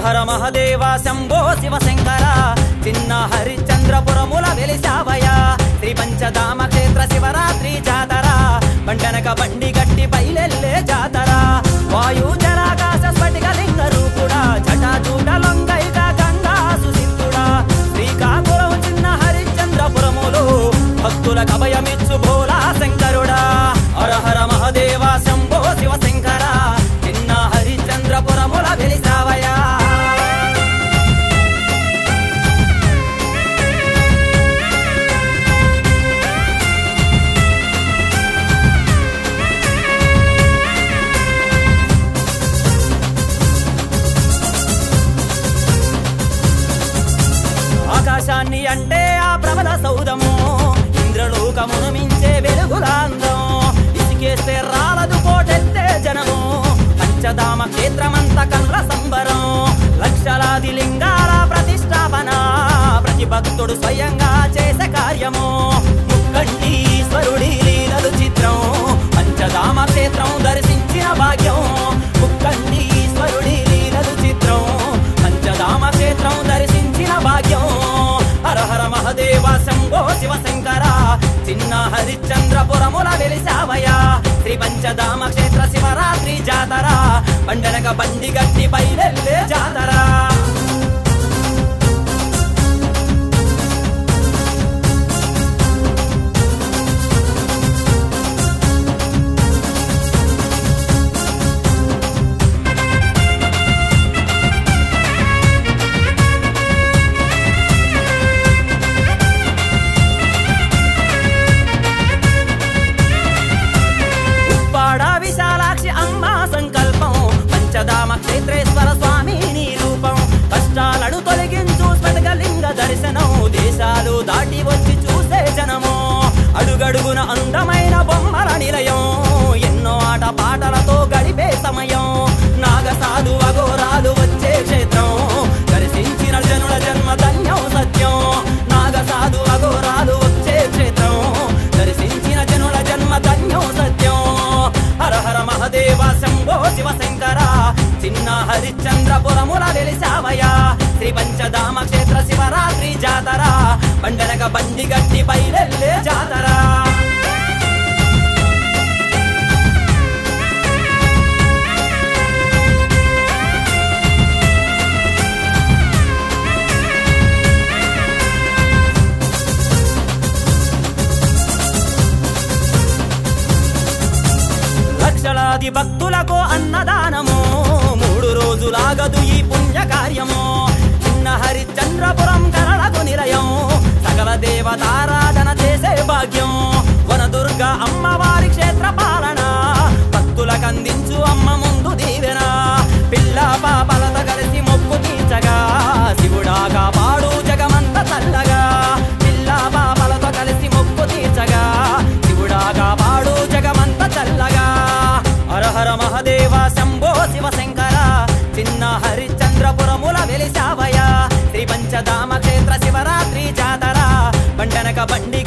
హర మహదేవ శంభో శివశంకర చిన్న హరిచంద్రపురముల వెలిసావయ శ్రీ పంచధామ క్షేత్ర శివరాత్రి జాతర బండనక బండి గట్టి బయలెల్లే జాతర వాయు జలాకాశ స్ఫటిక లింగ రూపుడా జటాజూట లొంగైక గంగా సుసిద్ధుడా శ్రీకాకుళం చిన్న హరిచంద్రపురములు భక్తుల కభయమిచ్చు భోలా శంకరుడా హర హర మహదేవ శంభో శివశంకర చిన్న హరిచంద్రపురముల వెలిసావయ ఆకాశాన్ని అంటే ఆ ప్రబల సౌదము ఇంద్రలోకమును మించే వెలుగులాందం ఇసుకేస్తే రాలదు కోటెత్తే జనము పంచధామ క్షేత్రమంత కన్ల సంబరం లక్షలాది లింగాల ప్రతిష్టాపన ప్రతి భక్తుడు స్వయంగా చేసే కార్యము ముక్కంటి ఈశ్వరుడి లీలలు చిత్రం పంచధామ క్షేత్రం దర్శించిన భాగ్యం ముక్కంటి ఈశ్వరుడి లీలలు చిత్రం పంచధామ క్షేత్రం దర్శించిన భాగ్యం హర హర మహదేవ శంభో శివశంకర చిన్న హరిచంద్రపురముల వెలిసావయ శ్రీ పంచధామ క్షేత్ర శివరాత్రి జాతర బండనక బండి గట్టి బయలెల్లే జాతర పంచధామ క్షేత్రేశ్వర స్వామి నీ రూపం కష్టాలను తొలగించు స్ఫటికలింగ దర్శనం దేశాలు దాటి వచ్చి చూసే జనము అడుగడుగున అందమైన బొమ్మల నిలయం ఎన్నో ఆట పాటలతో గడిపే సమయం నాగసాధు అఘోరాలు వచ్చే క్షేత్రం దర్శించిన జనుల జన్మ ధన్యం సత్యం నాగసాధు అఘోరాలు వచ్చే క్షేత్రం దర్శించిన జనుల జన్మ ధన్యం సత్యం హర హర మహదేవ శంభో శివశంకర చిన్న హరిచంద్రపురముల వెలిసావయ శ్రీ పంచధామ క్షేత్ర శివరాత్రి జాతర బండనక బండి గట్టి బయలెల్లే జాతర లక్షలాది భక్తులకు అన్నదానము 3 రోజులాగదు ఈ పుణ్య కార్యము చిన్న హరిచంద్రపురం కరళకు నిలయం సకల దేవతారాధన చేసే భాగ్యం వనదుర్గ అమ్మవారి క్షేత్ర పాలన భక్తులకు అందించు అమ్మ ముందు దీవెన పిల్ల పాపలతో కలిసి మొక్కు తీర్చగా శివుడా కాపాడు జగమంత చల్లగా పిల్ల పాపలతో కలిసి మొక్కు తీర్చగా శివుడా కాపాడు జగమంత చల్లగా హర హర మహదేవ శంభో శివశంకర చిన్న హరిచంద్రపురముల వెలిసావయ శ్రీ పంచధామ క్షేత్ర శివరాత్రి జాతర బండనక బండి